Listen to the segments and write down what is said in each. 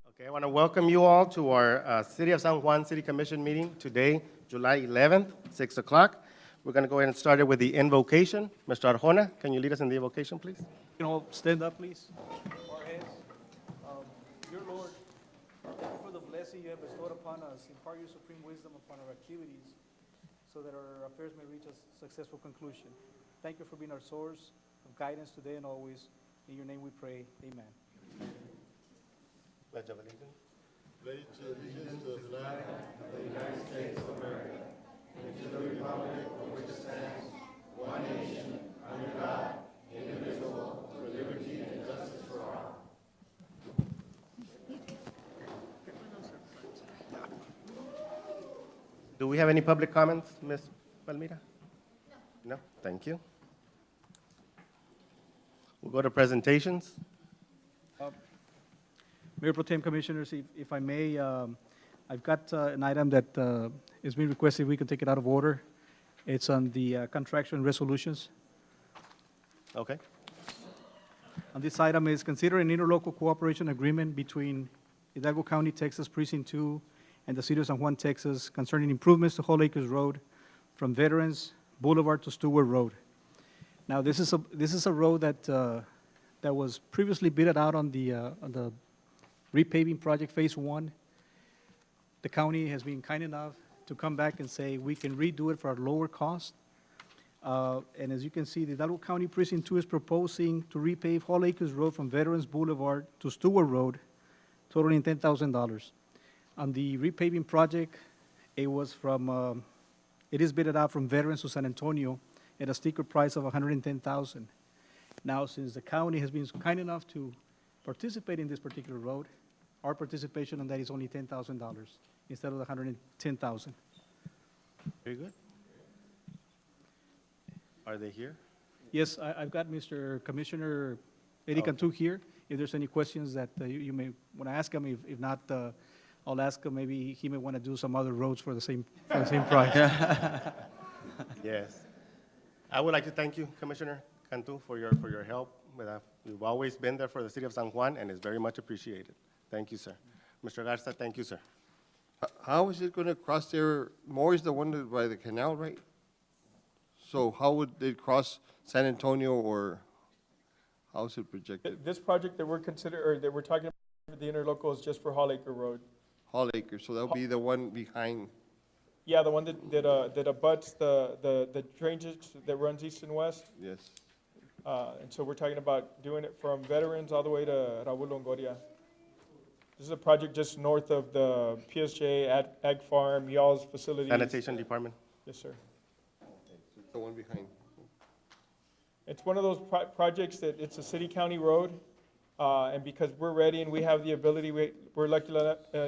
Okay, I want to welcome you all to our City of San Juan City Commission meeting today, July 11th, 6 o'clock. We're going to go ahead and start it with the invocation. Mr. Arjona, can you lead us in the invocation, please? You can all stand up, please. Our heads. Dear Lord, thank you for the blessing you have bestowed upon us. Impart your supreme wisdom upon our activities so that our affairs may reach a successful conclusion. Thank you for being our source of guidance today and always. In your name we pray. Amen. Pledge of allegiance. Pledge allegiance to the flag Do we have any public comments, Ms. Palmira? No? Thank you. We'll go to presentations. Mayor Pro Tem Commissioners, if I may, I've got an item that is being requested. We can take it out of order. It's on the contraction resolutions. Okay. And this item is consider an interlocal cooperation agreement between Hidalgo County, Texas Precinct 2 and the City of San Juan, Texas concerning improvements to Whole Acres Road from Veterans Boulevard to Stewart Road. Now, this is a road that was previously bid out on the repaving project Phase 1. The county has been kind enough to come back and say we can redo it for a lower cost. And as you can see, the Hidalgo County Precinct 2 is proposing to repave Whole Acres Road from Veterans Boulevard to Stewart Road, totaling $10,000. On the repaving project, it is bidded out from Veterans to San Antonio at a sticker price of $110,000. Now, since the county has been kind enough to participate in this particular road, our participation on that is only $10,000 instead of the $110,000. Very good. Are they here? Yes, I've got Mr. Commissioner Eddie Cantu here. If there's any questions that you may want to ask him, if not, I'll ask him. Maybe he may want to do some other roads for the same price. Yes. I would like to thank you, Commissioner Cantu, for your help. You've always been there for the City of San Juan, and it's very much appreciated. Thank you, sir. Mr. Garza, thank you, sir. How is it going to cross there? More is the one by the canal, right? So how would it cross San Antonio, or how is it projected? This project that we're talking about, the interlocal, is just for Hall Acre Road. Hall Acre, so that'll be the one behind. Yeah, the one that abuts the drainage that runs east and west. Yes. And so we're talking about doing it from Veterans all the way to Raul Longoria. This is a project just north of the PSJ Ag Farm, y'all's facilities. Sanitation Department. Yes, sir. It's the one behind. It's one of those projects that it's a city-county road, and because we're ready and we have the ability, we're lucky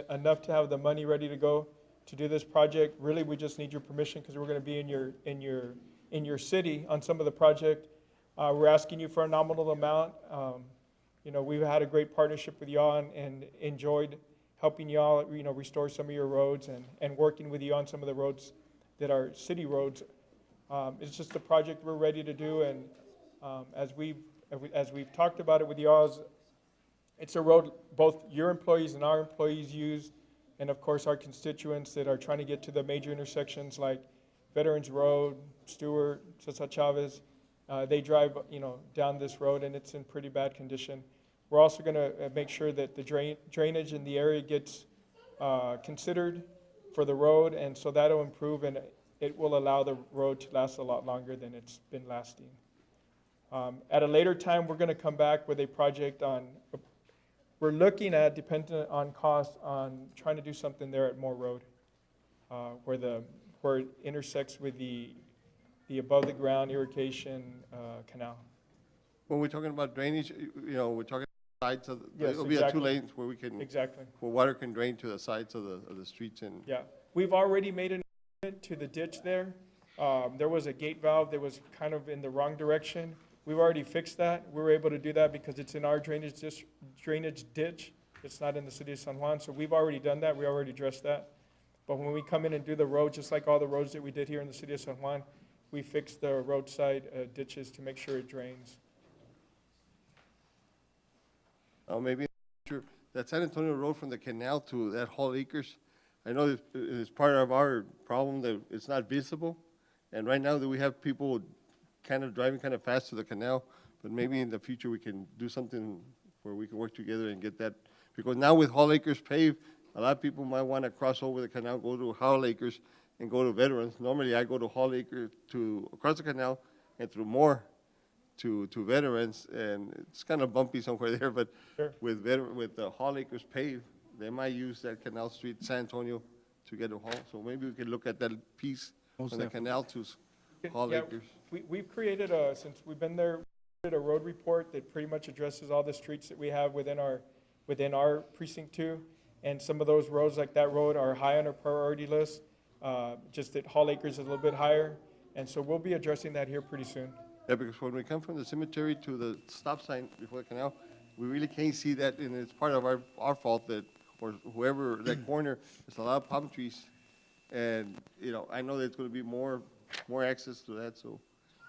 enough to have the money ready to go to do this project. Really, we just need your permission because we're going to be in your city on some of the project. We're asking you for a nominal amount. We've had a great partnership with y'all and enjoyed helping y'all, restore some of your roads and working with you on some of the roads that are city roads. It's just a project we're ready to do, and as we've talked about it with y'all, it's a road both your employees and our employees use, and of course our constituents that are trying to get to the major intersections like Veterans Road, Stewart, Cesar Chavez. They drive, down this road, and it's in pretty bad condition. We're also going to make sure that the drainage in the area gets considered for the road, and so that'll improve, and it will allow the road to last a lot longer than it's been lasting. At a later time, we're going to come back with a project we're looking at, dependent on cost, on trying to do something there at Moore Road, where it intersects with the above-the-ground irrigation canal. When we're talking about drainage, we're talking sides of, Yes, it'll be exactly. two lanes where we can, Exactly. where water can drain to the sides of the streets and. Yeah, we've already made an improvement to the ditch there. There was a gate valve that was kind of in the wrong direction. We've already fixed that. We were able to do that because it's in our drainage ditch. It's not in the City of San Juan, so we've already done that. We already addressed that. But when we come in and do the road, just like all the roads that we did here in the City of San Juan, we fixed the roadside ditches to make sure it drains. Maybe that San Antonio Road from the canal to that Hall Acres, I know it's part of our problem that it's not visible. And right now that we have people kind of driving kind of fast to the canal, but maybe in the future we can do something where we can work together and get that. Because now with Hall Acres paved, a lot of people might want to cross over the canal, go to Hall Acres and go to Veterans. Normally I go to Hall Acres to across the canal and through Moore to Veterans, and it's kind of bumpy somewhere there, but Sure. with the Hall Acres paved, they might use that Canal Street, San Antonio, to get to Hall. So maybe we could look at that piece Most from the definitely. canal to Hall Yeah, Acres. We've created a, since we've been there, a road report that pretty much addresses all the streets that we have within our precinct 2. And some of those roads, like that road, are high on our priority list, just that Hall Acres is a little bit higher. And so we'll be addressing that here pretty soon. Yeah, because when we come from the cemetery to the stop sign before the canal, we really can't see that, and it's part of our fault that, or whoever, that corner, there's a lot of palm trees. And, you know, I know there's gonna be more access to that, so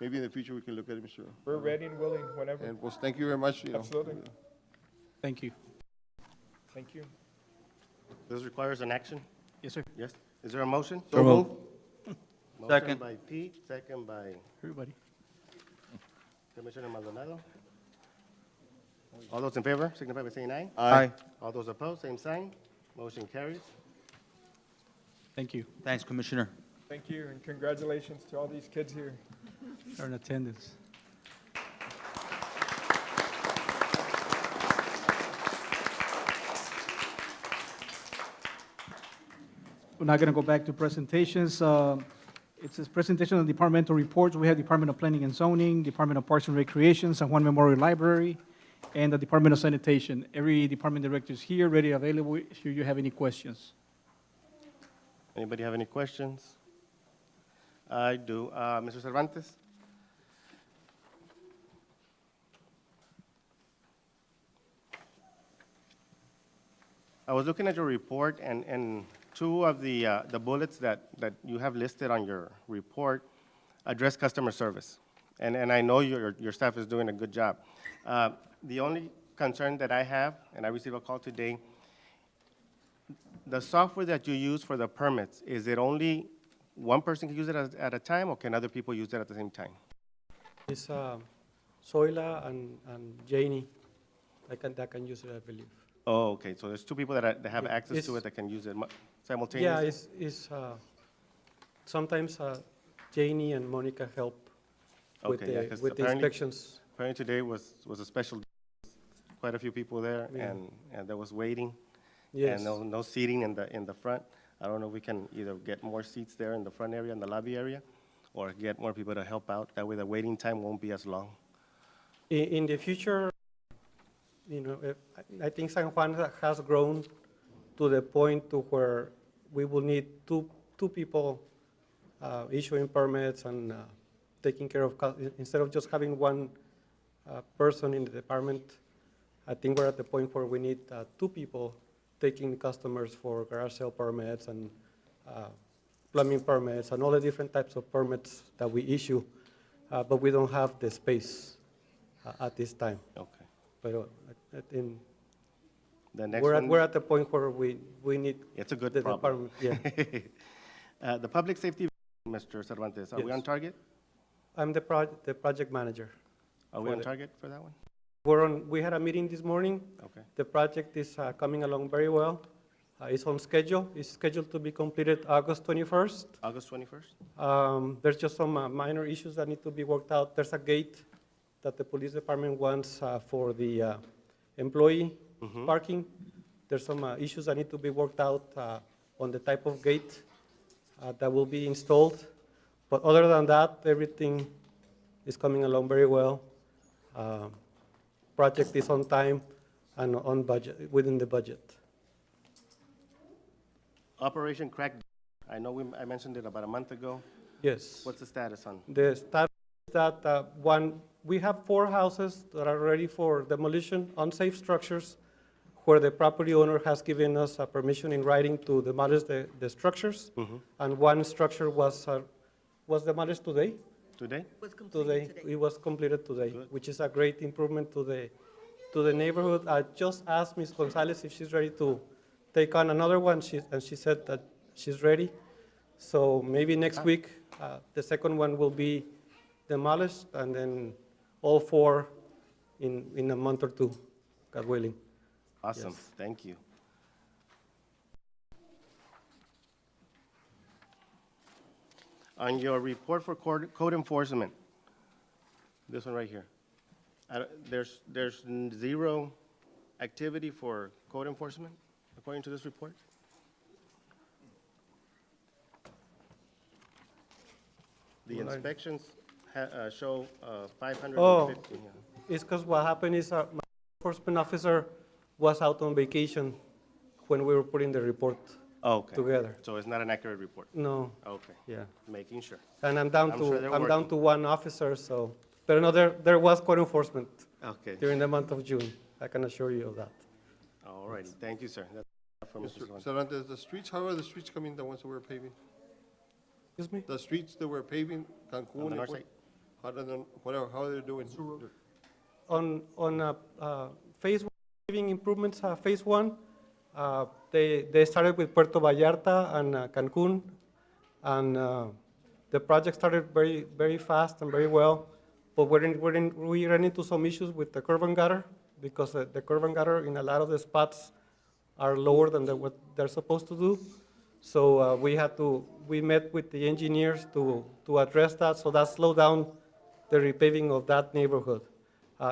maybe in the future we can look at it, Mr. We're ready and willing whenever. And, well, thank you very much, you know. Absolutely. Thank you. Thank you. This requires an action? Yes, sir. Yes? Is there a motion? So moved. Motion Second. by Pete, second by Everybody. Commissioner Maldonado. All those in favor, signify by saying aye. Aye. All those opposed, same sign. Motion carries. Thank you. Thanks, Commissioner. Thank you, and congratulations to all these kids here. Are in attendance. We're now going to go back to presentations. It says presentation of departmental reports. We have Department of Planning and Zoning, Department of Parks and Recreation, San Juan Memorial Library, and the Department of Sanitation. Every department director is here, ready, available, should you have any questions. Anybody have any questions? I do. Mr. Cervantes? I was looking at your report, and two of the bullets that you have listed on your report address customer service. And I know your staff is doing a good job. The only concern that I have, and I received a call today, the software that you use for the permits, is it only one person can use it at a time, or can other people use it at the same time? It's Zoila and Janie that can use it, I believe. Oh, okay, so there's two people that have Yeah, access to it's- it that can use it Yeah, simultaneously? it's sometimes Janie and Monica help with Okay, yeah, 'cause the apparently- inspections. Apparently today was a special, quite a few people there, Yeah. and there was waiting. Yes. And no seating in the front. I don't know if we can either get more seats there in the front area, in the lobby area, or get more people to help out. That way the waiting time won't be as long. In the future, I think San Juan has grown to the point to where we will need two people issuing permits and taking care of, instead of just having one person in the department. I think we're at the point where we need two people taking customers for garage sale permits and plumbing permits and all the different types of permits that we issue, but we don't have the space at this time. Okay. But The next we're one, at the point where we need it's a good the problem. department. Yeah, The public safety, Mr. Cervantes, are we on Yes. target? I'm the project manager. Are we For on the- target for that one? We had a meeting this morning. Okay. The project is coming along very well. It's on schedule. It's scheduled to be completed August 21st. August 21st? There's just some minor issues that need to be worked out. There's a gate that the police department wants for the employee parking. There's some issues that need to be worked out on the type of gate that will be installed. But other than that, everything is coming along very well. Project is on time and on budget, within the budget. Operation Crack, I know I mentioned it about a month ago. Yes. What's the status on? The status is that we have 4 houses that are ready for demolition, unsafe structures, where the property owner has given us a permission in writing to demolish the structures. And one structure was demolished today. Today? It was completed today, Good. which is a great improvement to to the neighborhood. I just asked Ms. Gonzalez if she's ready to take on another one, and she said that she's ready. So maybe next week, the second one will be demolished, and then all four in a month or two, God willing. Awesome, Yes. thank you. On your report for code enforcement, this one right here, there's zero activity for code enforcement, according to this report? The Well, inspections show 550. Oh. Yeah. It's because what happened is my enforcement officer was out on vacation when we were putting the report Okay. together. So it's not an accurate report? No, Okay, yeah. making sure. And I'm down I'm sure they're I'm down working. to one officer, so, but no, there was code enforcement Okay, during the month of June. I can assure you of that. all righty, thank you, sir. That's all for Mrs. Juan. Cervantes, the streets, how are the streets coming, the ones that we're paving? Excuse me? The streets that we're paving, On Cancun, the north what- side? how are they doing? On phase one, paving improvements, phase one, they started with Puerto Vallarta and Cancun, and the project started very, very fast and very well. But we ran into some issues with the curb and gutter, because the curb and gutter in a lot of the spots are lower than what they're supposed to do. So we met with the engineers to address that, so that slowed down the repaving of that neighborhood.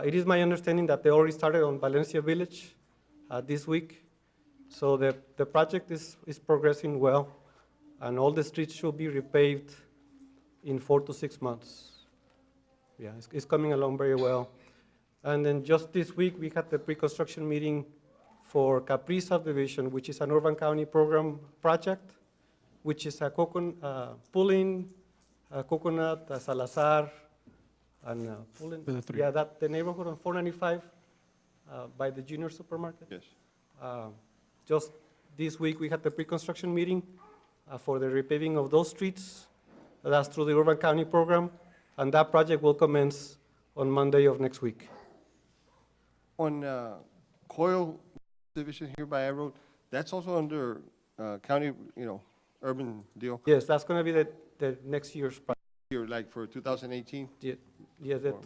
It is my understanding that they already started on Valencia Village this week. So the project is progressing well, and all the streets should be repaved in 4 to 6 months. Yeah, it's coming along very well. And then just this week, we had the pre-construction meeting for Capri subdivision, which is an urban county program project, which is a pulling, Coconut, Salazar, and pulling. The three. Yeah, the neighborhood on 495 by the junior supermarket. Yes. Just this week, we had the pre-construction meeting for the repaving of those streets. That's through the urban county program, and that project will commence on Monday of next week. On Coyle Division here by I Road, that's also under county, urban deal, Yes, that's going to be the next year's project. here, like for 2018? Yes,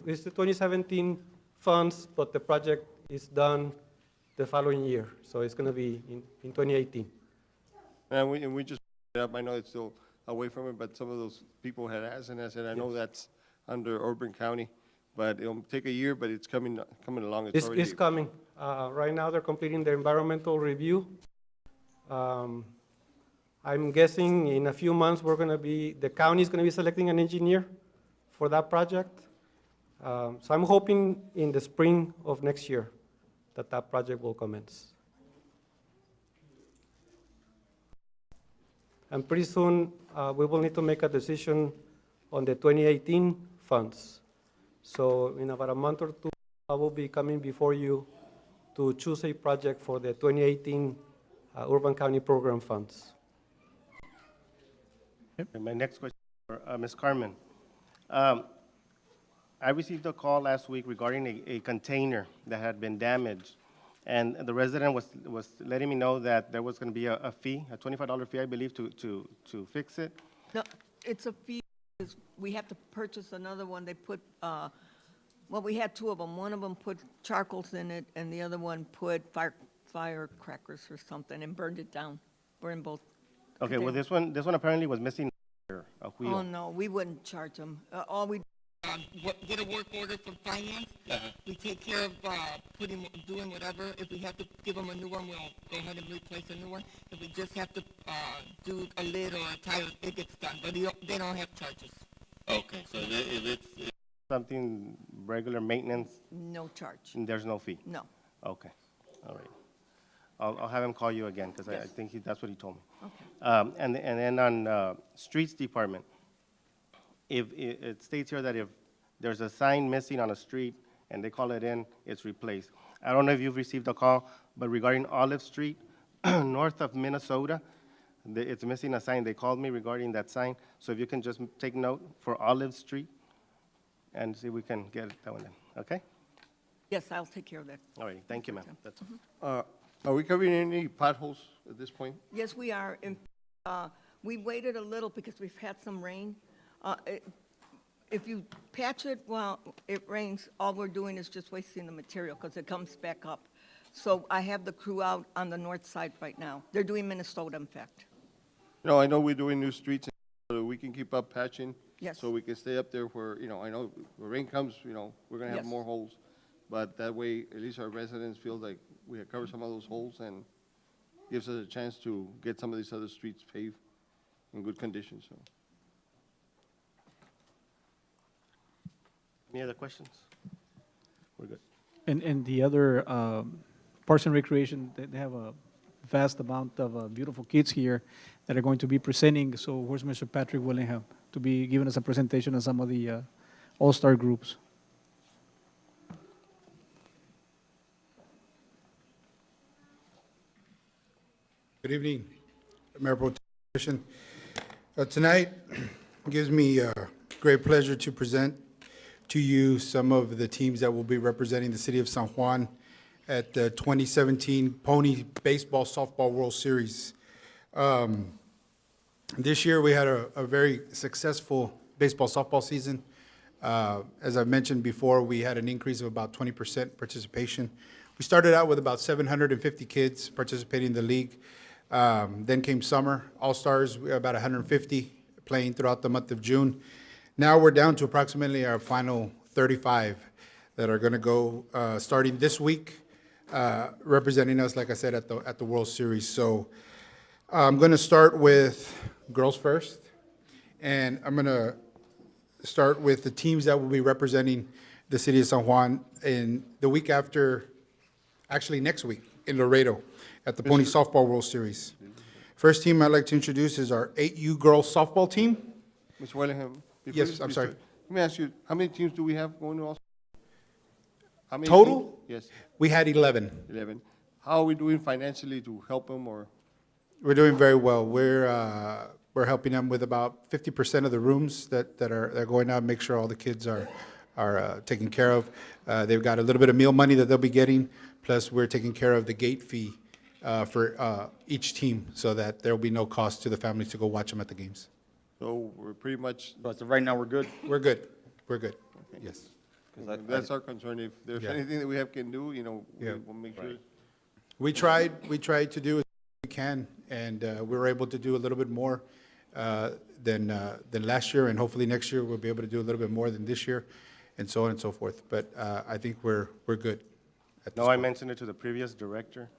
it's the 2017 funds, but the project is done the following year, so it's going to be in 2018. And we just, I know it's still away from it, but some of those people had asked, and I said, I know that's under urban county, but it'll take a year, but it's coming along. It's coming. Right now, they're completing the environmental review. I'm guessing in a few months, the county is going to be selecting an engineer for that project. So I'm hoping in the spring of next year that project will commence. And pretty soon, we will need to make a decision on the 2018 funds. So in about a month or two, I will be coming before you to choose a project for the 2018 Urban County Program funds. And my next question for Ms. Carmen. I received a call last week regarding a container that had been damaged, and the resident was letting me know that there was going to be a fee, a $25 fee, I believe, to fix it. No, it's a fee, because we have to purchase another one. They put, well, we had two of them. One of them put charcoals in it, and the other one put firecrackers or something and burned it down. Burned both. Okay, well, containers. this one apparently was missing a wheel. Oh, no, we wouldn't charge them. All we get a work order from finance. We take care of doing whatever. If we have to give them a new one, we'll go ahead and replace a new one. If we just have to do a lid or a tire, it gets done. But they don't have charges. Okay, so if it's something regular maintenance, No charge. there's no fee? No. Okay, all right. I'll have him call you again, because I Yes. think that's what he told me. Okay. And then on Streets Department, if it states here that if there's a sign missing on a street and they call it in, it's replaced. I don't know if you've received a call, but regarding Olive Street, north of Minnesota, it's missing a sign. They called me regarding that sign. So if you can just take note for Olive Street and see if we can get that one in, okay? Yes, I'll take care of that. All right, thank you, ma'am. That's Are we covering any potholes at this point? Yes, we are. We waited a little because we've had some rain. If you patch it while it rains, all we're doing is just wasting the material because it comes back up. So I have the crew out on the north side right now. They're doing Minnesota, in fact. No, I know we're doing new streets, so we can keep up patching. Yes. So we can stay up there where, I know when rain comes, we're gonna have Yes. more holes. But that way, at least our residents feel like we have covered some of those holes and gives us a chance to get some of these other streets paved in good condition, so. Any other questions? We're good. And the other Parks and Recreation, they have a vast amount of beautiful kids here that are going to be presenting. So where's Mr. Patrick Willingham to be giving us a presentation on some of the all-star groups? Good evening, Mayor Pro Tem Commission. Tonight gives me great pleasure to present to you some of the teams that will be representing the city of San Juan at the 2017 Pony Baseball Softball World Series. This year, we had a very successful baseball softball season. As I mentioned before, we had an increase of about 20% participation. We started out with about 750 kids participating in the league. Then came summer, all-stars, we had about 150 playing throughout the month of June. Now we're down to approximately our final 35 that are going to go starting this week, representing us, like I said, at the World Series. So I'm going to start with girls first, and I'm going to start with the teams that will be representing the city of San Juan in the week after, actually next week, in Laredo at the Pony Softball World Series. First team I'd like to introduce is our 8U girls softball team. Mr. Willingham? before Yes, you- I'm sorry. Let me ask you, how many teams do we have going to all? How many Total? teams? Yes, We had 11. 11. How are we doing financially to help them, or? We're doing very well. We're helping them with about 50% of the rooms that are going out, make sure all the kids are taken care of. They've got a little bit of meal money that they'll be getting, plus we're taking care of the gate fee for each team, so that there will be no cost to the families to go watch them at the games. So we're pretty much, But right now, we're good. We're good. We're good. Yes. 'Cause I- that's our concern. If there's Yeah. anything that we can do, Yeah. we'll make sure. We tried to do as we can, and we were able to do a little bit more than last year, and hopefully next year we'll be able to do a little bit more than this year, and so on and so forth. But I think we're good at this No, I point. mentioned it to the previous director,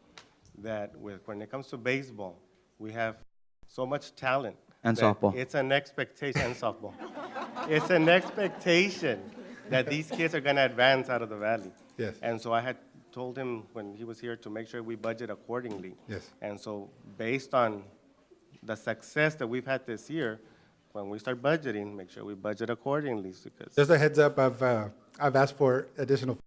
that when it comes to baseball, we have so much talent. And that softball. It's an expectation, and softball. It's an expectation that these kids are gonna advance out of the valley. Yes. And so I had told him when he was here to make sure we budget accordingly. Yes. And so based on the success that we've had this year, when we start budgeting, make sure we budget accordingly, because. Just a heads up, I've asked for additional.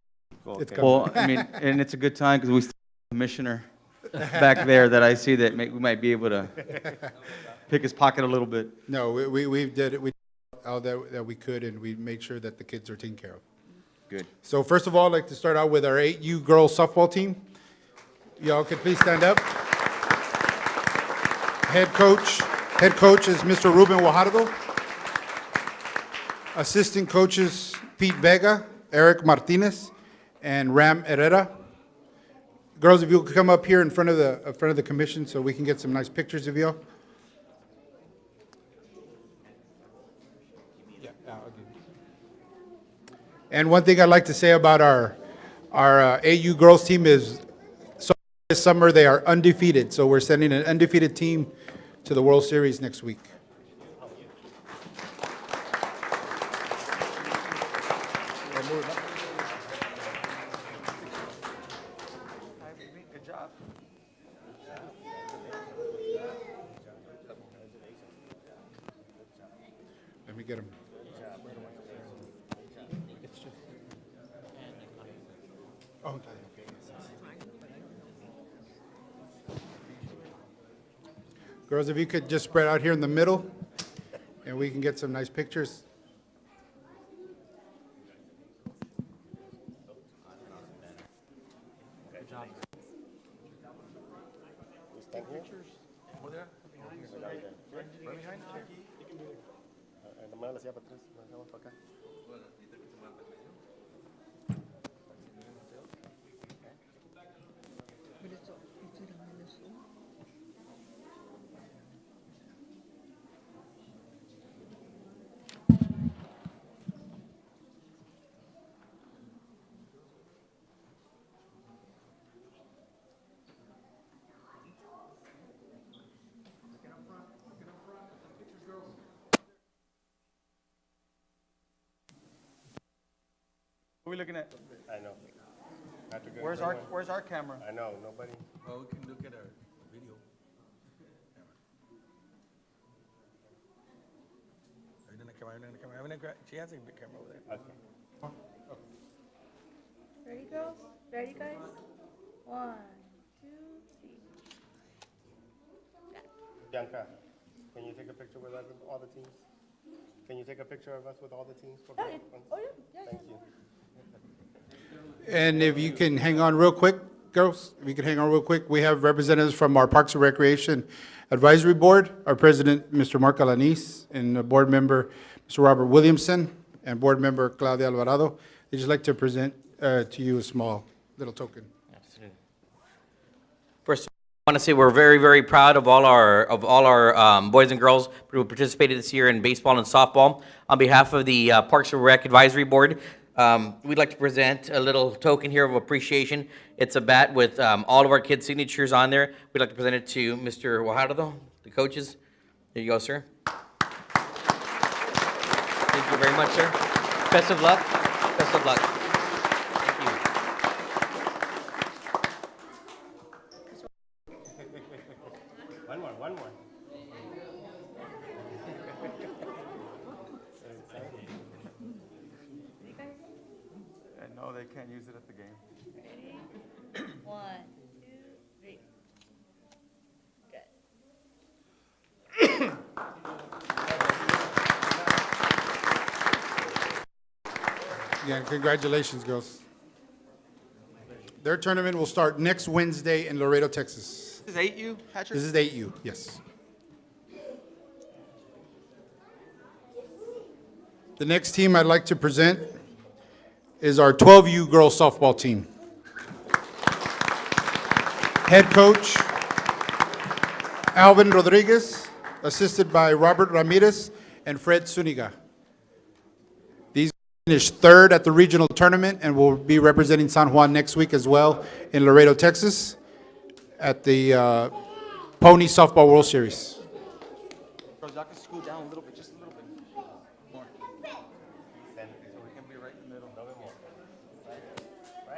It's Okay. coming. Well, I mean, and it's a good time because we still have a commissioner back there that I see that we might be able to pick his pocket a little bit. No, we did it, we did all that we could, and we made sure that the kids are taken care of. Good. So first of all, I'd like to start out with our 8U girls softball team. Y'all could please stand up. Head coach is Mr. Ruben Guajardo. Assistant coaches Pete Vega, Eric Martinez, and Ram Herrera. Girls, if you could come up here in front of the commission so we can get some nice pictures of y'all. And one thing I'd like to say about our AU girls team is, so this summer they are undefeated. So we're sending an undefeated team to the World Series next week. Let me get them. Oh, okay. Girls, if you could just spread out here in the middle, and we can get some nice pictures. Stand here. Nomás la silla para atrás, nos vamos para acá. What are we looking at? I know. Not too good. Where's our camera? I know, nobody. Well, we can look at our video. She has a big camera over there. Okay. Ready, girls? Ready, guys? 1, 2, 3. Bianca, can you take a picture with us, with all the teams? Can you take a picture of us with all the teams? For Oh, yeah. Oh, yeah. Thank you. And if you can hang on real quick, girls, if you can hang on real quick, we have representatives from our Parks and Recreation Advisory Board, our president, Mr. Mark Alanis, and a board member, Mr. Robert Williamson, and board member Claudia Alvarado. They'd just like to present to you a small little token. Absolutely. First, I want to say we're very, very proud of all our boys and girls who participated this year in baseball and softball. On behalf of the Parks and Rec Advisory Board, we'd like to present a little token here of appreciation. It's a bat with all of our kids' signatures on there. We'd like to present it to Mr. Guajardo, the coaches. There you go, sir. Thank you very much, sir. Best of luck. Best of luck. Thank you. One more. No, they can't use it at the game. Ready? 1, 2, 3. Good. Again, congratulations, girls. Their tournament will start next Wednesday in Laredo, Texas. This is 8U, Patrick? This is 8U, yes. The next team I'd like to present is our 12U girls softball team. Head coach, Alvin Rodriguez, assisted by Robert Ramirez and Fred Zuniga. These finished third at the regional tournament and will be representing San Juan next week as well in Laredo, Texas at the Pony Softball World Series. Girls, y'all can scoot down a little bit, just a little bit more. So we can be right in the middle. Right?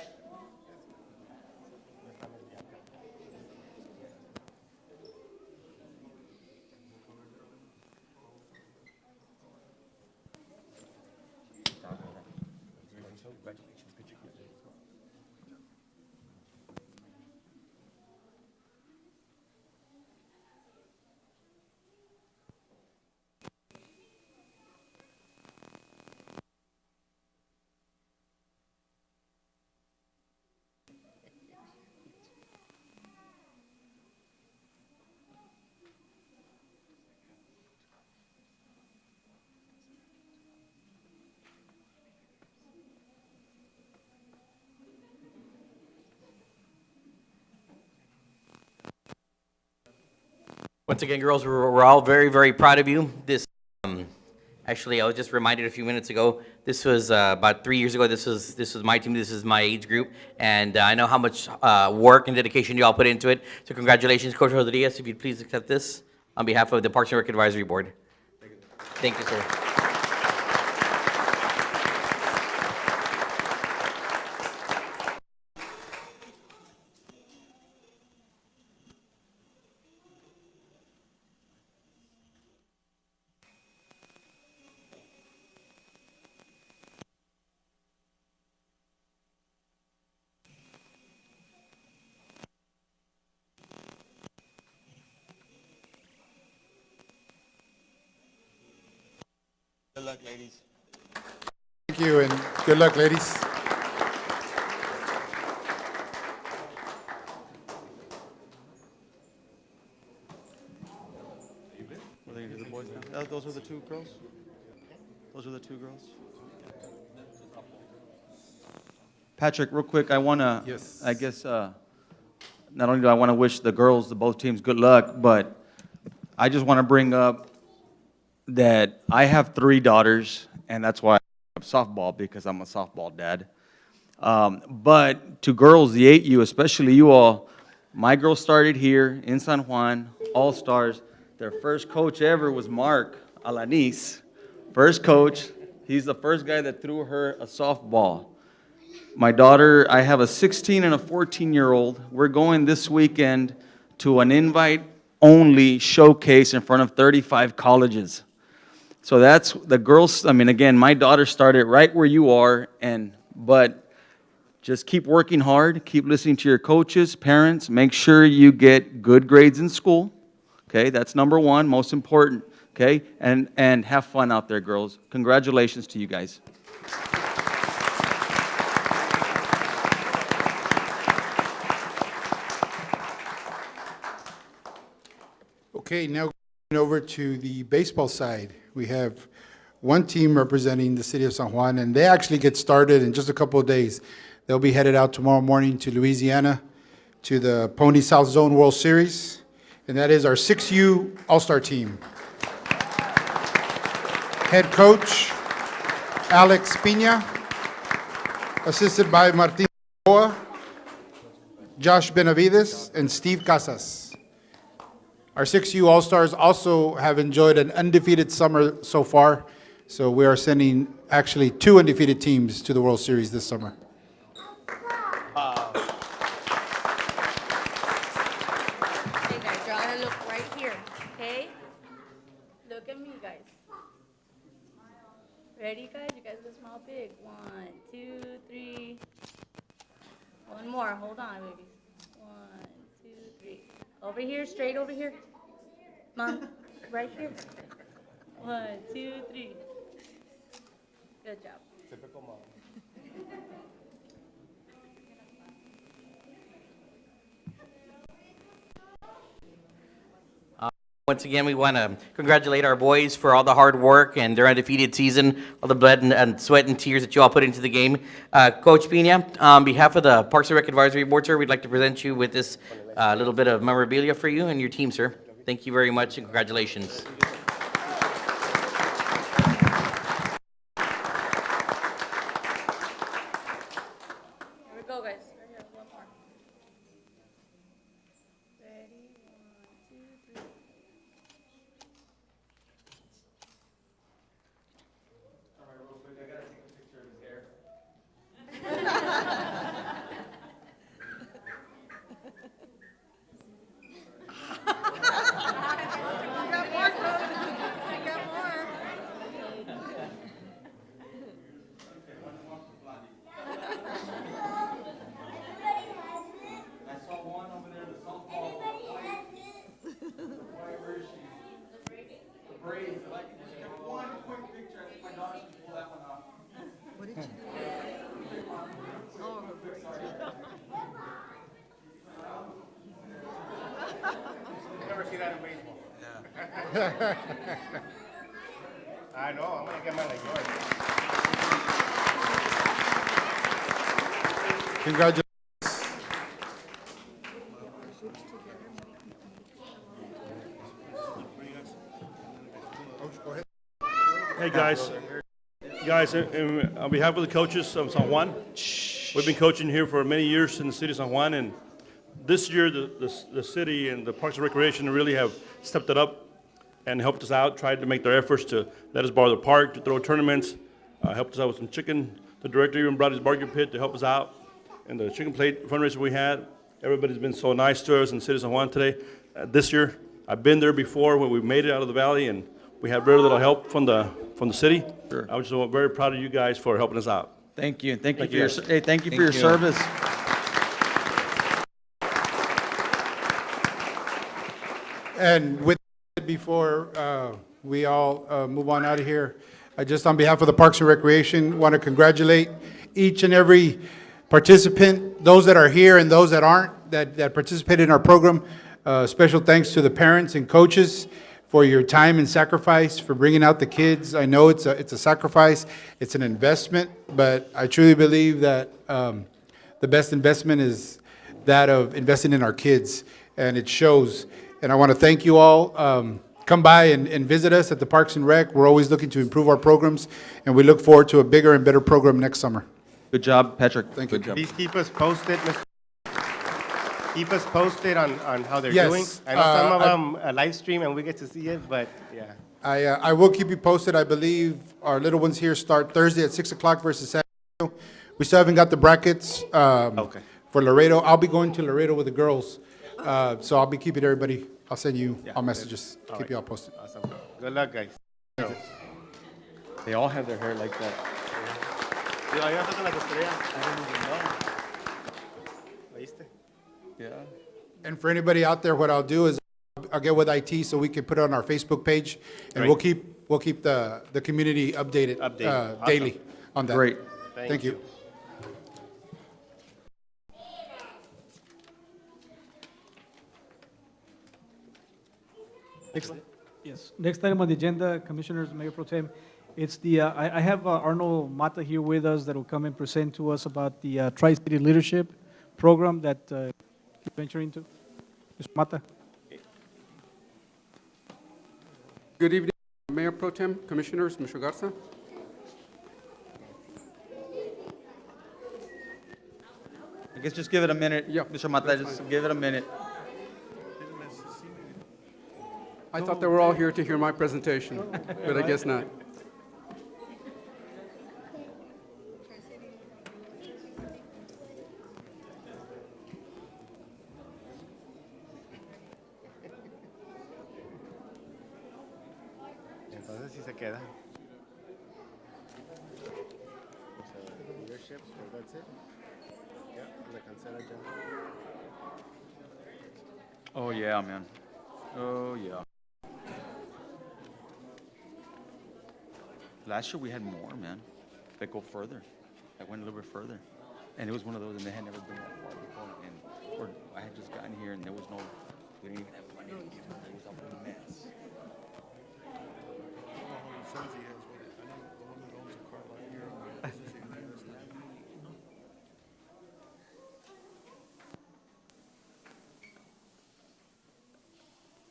Once again, girls, we're all very, very proud of you. This, actually, I was just reminded a few minutes ago, this was about 3 years ago, this was my team, this is my age group, and I know how much work and dedication you all put into it. So congratulations, Coach Rodriguez, if you'd please accept this on behalf of the Parks and Rec Advisory Board. Thank you, sir. Good luck, ladies. Thank you, and good luck, ladies. boys now? Those are the two girls? Those are the two girls? Patrick, real quick, I want to, Yes. I guess, not only do I want to wish the girls, the both teams, good luck, but I just want to bring up that I have 3 daughters, and that's why I have softball, because I'm a softball dad. But to girls, the 8U, especially you all, my girls started here in San Juan, All-Stars. Their first coach ever was Mark Alanis. First coach, he's the first guy that threw her a softball. My daughter, I have a 16 and a 14-year-old. We're going this weekend to an invite-only showcase in front of 35 colleges. So that's the girls. I mean, again, my daughter started right where you are, but just keep working hard, keep listening to your coaches, parents, make sure you get good grades in school. Okay, that's number one, most important. Okay, and have fun out there, girls. Congratulations to you guys. Okay, now going over to the baseball side. We have one team representing the city of San Juan, and they actually get started in just a couple of days. They'll be headed out tomorrow morning to Louisiana to the Pony South Zone World Series, and that is our 6U All-Star team. Head coach, Alex Pina, assisted by Martin Boa, Josh Benavides, and Steve Casas. Our 6U All-Stars also have enjoyed an undefeated summer so far, so we are sending actually 2 undefeated teams to the World Series this summer. Okay, guys, you gotta look right here, okay? Look at me, guys. Ready, guys? You guys will smile big. 1, 2, 3. One more. Hold on, babies. 1, 2, 3. Over here, straight over here. Mom, right here. 1, 2, 3. Good job. Typical mom. Once again, we want to congratulate our boys for all the hard work and their undefeated season, all the blood and sweat and tears that you all put into the game. Coach Pina, on behalf of the Parks and Rec Advisory Board, sir, we'd like to present you with this little bit of memorabilia for you and your team, sir. Thank you very much and congratulations. Here we go, guys. Right here, one more. Ready? 1, 2, 3. All right, real quick, I gotta take a picture of his hair. I saw one over there, the softball white. Where is she? The braids. I like to get one quick picture. I think my daughter should pull that one off. What did you do? Oh, her braids. Never see that in baseball. I know, I'm gonna get mine like yours. Congratulations. Hey, guys. Guys, on behalf of the coaches of San Juan, we've been coaching here for many years in the city of San Juan, and this year the city and the Parks and Recreation really have stepped it up and helped us out, tried to make their efforts to let us borrow the park, to throw tournaments, helped us out with some chicken. The director even brought his barbecue pit to help us out, and the chicken plate fundraiser we had. Everybody's been so nice to us in the city of San Juan today. This year, I've been there before when we made it out of the valley, and we had very little help from the city. Sure. I was just very proud of you guys for helping us out. Thank you. Thank you Thank for you, your, guys. hey, thank you for your Thank you. service. And with that, before we all move on out of here, I just, on behalf of the Parks and Recreation, want to congratulate each and every participant, those that are here and those that aren't, that participated in our program. Special thanks to the parents and coaches for your time and sacrifice, for bringing out the kids. I know it's a sacrifice, it's an investment, but I truly believe that the best investment is that of investing in our kids, and it shows. And I want to thank you all. Come by and visit us at the Parks and Rec. We're always looking to improve our programs, and we look forward to a bigger and better program next summer. Good job, Patrick. Thank you. Please keep us posted, keep us posted on how they're Yes, doing. I know some of them live stream and we get to see it, but yeah. I will keep you posted. I believe our little ones here start Thursday at 6 o'clock versus Saturday. We still haven't got the brackets Okay. for Laredo. I'll be going to Laredo with the girls, so I'll be keeping everybody. I'll send you all messages, All keep right. you all posted. Awesome. Good luck, guys. They all have their hair like that. Yeah. And for anybody out there, what I'll do is I'll get with IT so we can put it on our Facebook page, and Great. we'll keep the community updated Updated. daily on that. Great. Thank you. Next item on the agenda, Commissioners, Mayor Pro Tem, it's the, I have Arnold Mata here with us that will come and present to us about the Tri-City Leadership Program that you venture into. Mr. Mata? Good evening, Mayor Pro Tem, Commissioners, Mr. Garza. I guess just give it a minute. Yeah, Mr. Mata, that's just fine. give it a minute. I thought they were all here to hear my presentation, but I guess not. Entonces sí se queda. Leadership, so that's it. Yeah, la consent agenda. Oh, yeah, man. Oh, yeah. Last year we had more, man. They go further. I went a little bit further. And it was one of those, and they had never been that far before. And or I had just gotten here, and there was no, we didn't even have money to give them. It was a mess.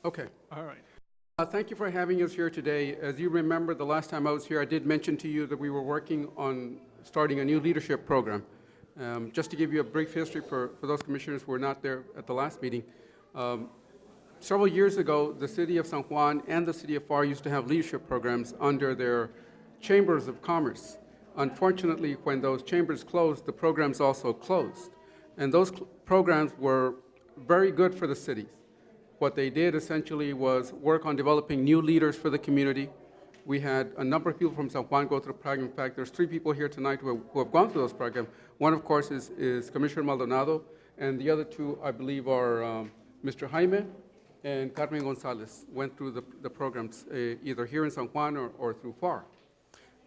Okay. All right. Thank you for having us here today. As you remember, the last time I was here, I did mention to you that we were working on starting a new leadership program. Just to give you a brief history for those commissioners who were not there at the last meeting, several years ago, the city of San Juan and the city of FAR used to have leadership programs under their chambers of commerce. Unfortunately, when those chambers closed, the programs also closed. And those programs were very good for the cities. What they did essentially was work on developing new leaders for the community. We had a number of people from San Juan go through the program. In fact, there's 3 people here tonight who have gone through those programs. One, of course, is Commissioner Maldonado, and the other 2, I believe, are Mr. Jaime and Carmen Gonzalez went through the programs either here in San Juan or through FAR.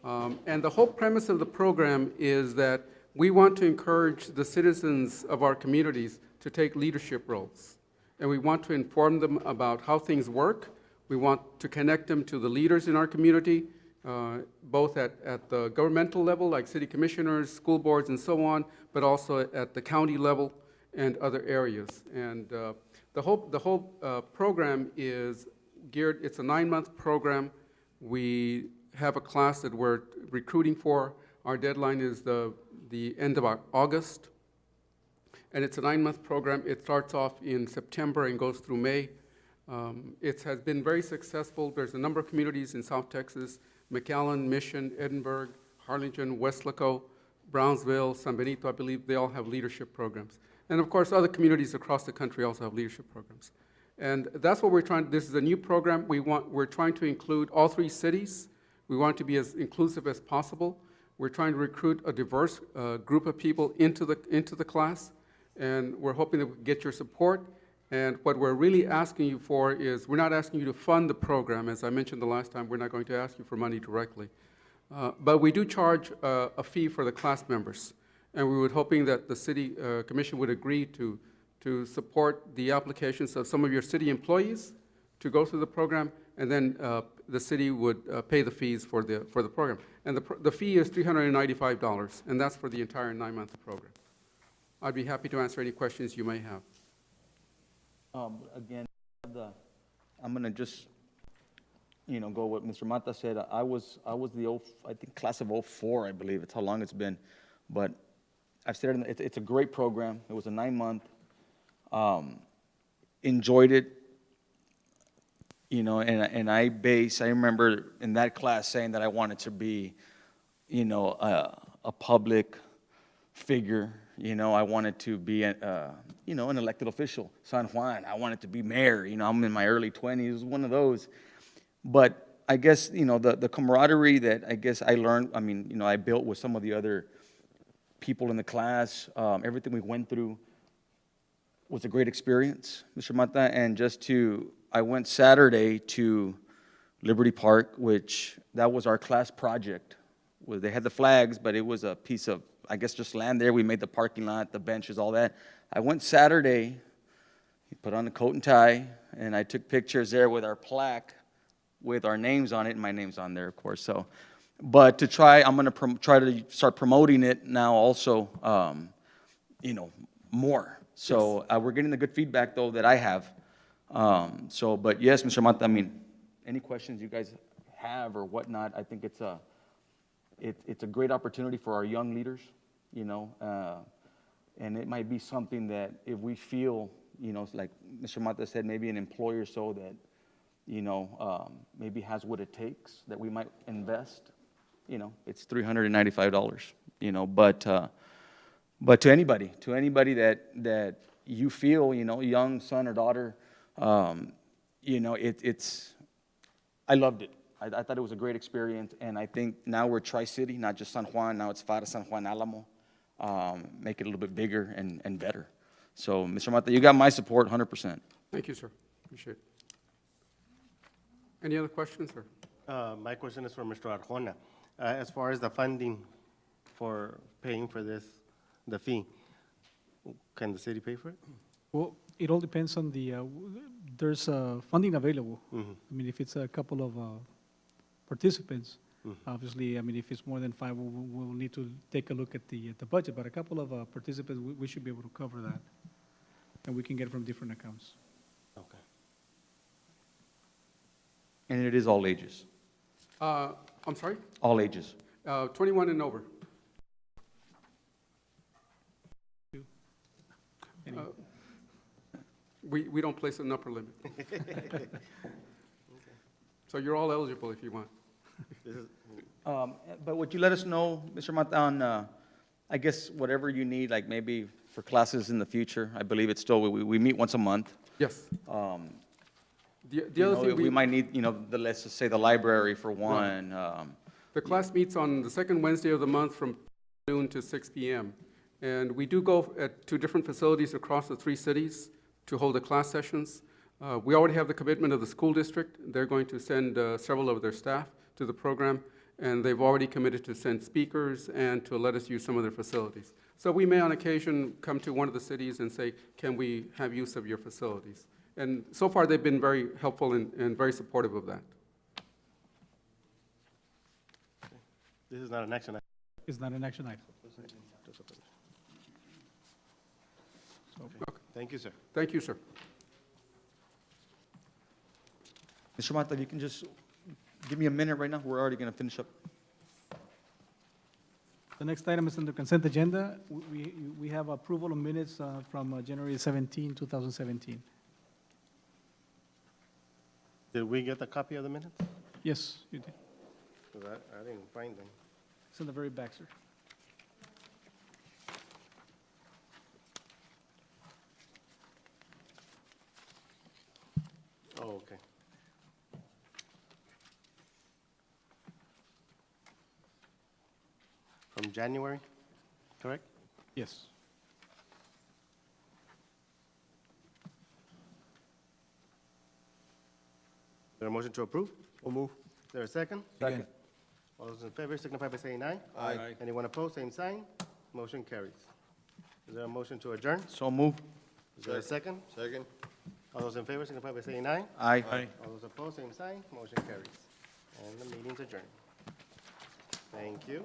And the whole premise of the program is that we want to encourage the citizens of our communities to take leadership roles. And we want to inform them about how things work. We want to connect them to the leaders in our community, both at the governmental level, like city commissioners, school boards, and so on, but also at the county level and other areas. And the whole program is geared, it's a 9-month program. We have a class that we're recruiting for. Our deadline is the end of August. And it's a 9-month program. It starts off in September and goes through May. It has been very successful. There's a number of communities in South Texas, McAllen, Mission, Edinburgh, Harlingen, Weslaco, Brownsville, San Benito, I believe they all have leadership programs. And of course, other communities across the country also have leadership programs. And that's what we're trying, this is a new program. We're trying to include all 3 cities. We want to be as inclusive as possible. We're trying to recruit a diverse group of people into the class. And we're hoping that we get your support. And what we're really asking you for is, we're not asking you to fund the program. As I mentioned the last time, we're not going to ask you for money directly. But we do charge a fee for the class members. And we were hoping that the City Commission would agree to support the applications of some of your city employees, to go through the program, and then the city would pay the fees for the program. And the fee is $395, and that's for the entire 9-month program. I'd be happy to answer any questions you may have. Again, I'm gonna just, go what Mr. Mata said. I was I think class of '04, I believe. It's how long it's been. But I've said it's a great program. It was a 9-month. Enjoyed it. And I remember in that class saying that I wanted to be, a public figure. I wanted to be, an elected official. San Juan, I wanted to be mayor. I'm in my early 20s. It was one of those. But I guess, the camaraderie that I guess I learned, I built with some of the other people in the class, everything we went through was a great experience, Mr. Mata. And I went Saturday to Liberty Park, which that was our class project. They had the flags, but it was a piece of, I guess, just land there. We made the parking lot, the benches, all that. I went Saturday, put on the coat and tie, and I took pictures there with our plaque with our names on it, and my name's on there, of course. So, but I'm going to try to start promoting it now also, more. So we're getting the good feedback, though, that I have. But yes, Mr. Mata, any questions you guys have or whatnot, I think it's a great opportunity for our young leaders, and it might be something that if we feel, like Mr. Mata said, maybe an employer so that, maybe has what it takes that we might invest, it's $395, but to anybody that you feel, young son or daughter, I loved it. I thought it was a great experience, and I think now we're Tri-City, not just San Juan. Now it's Fara, San Juan, Alamo. Make it a little bit bigger and better. So, Mr. Mata, you got my support 100%. Thank you, sir. Appreciate it. Any other questions, sir? My question is for Mr. Arjona. As far as the funding for paying for the fee, can the city pay for it? Well, it all depends on there's funding available. Mm-hmm. If it's a couple of participants, obviously, if it's more than 5, we'll need to take a look at the budget, but a couple of participants, we should be able to cover that, and we can get it from different accounts. Okay. And it is all ages. I'm sorry? All ages. 21 and over. We don't place an upper limit. So you're all eligible if you want. But would you let us know, Mr. Mata, on, I guess, whatever you need, like maybe for classes in the future? I believe it's still, we meet once a month. Yes. The other thing we might need, let's just say the library for one. The class meets on the second Wednesday of the month from noon to 6 p.m. And we do go to different facilities across the 3 cities to hold the class sessions. We already have the commitment of the school district. They're going to send several of their staff to the program, and they've already committed to send speakers and to let us use some of their facilities. So we may on occasion come to one of the cities and say, can we have use of your facilities? And so far they've been very helpful and very supportive of that. This is not an action item. It's not an action item. Okay. Thank you, sir. Thank you, sir. Mr. Mata, if you can just give me a minute right now. We're already going to finish up. The next item is on the consent agenda. We have approval of minutes from January 17, 2017. Did we get a copy of the minutes? Yes, you did. 'Cause I didn't find them. It's in the very back, sir. Oh, okay. From January, correct? Yes. Is there a motion to approve? We'll move. Is there a second? Second. All those in favor signify by saying aye. Aye. Anyone opposed, same sign. Motion carries. Is there a motion to adjourn? So move. Is there a second? Second. All those in favor signify by saying aye. Aye. All those opposed, same sign. Motion carries. And the meeting's adjourned. Thank you.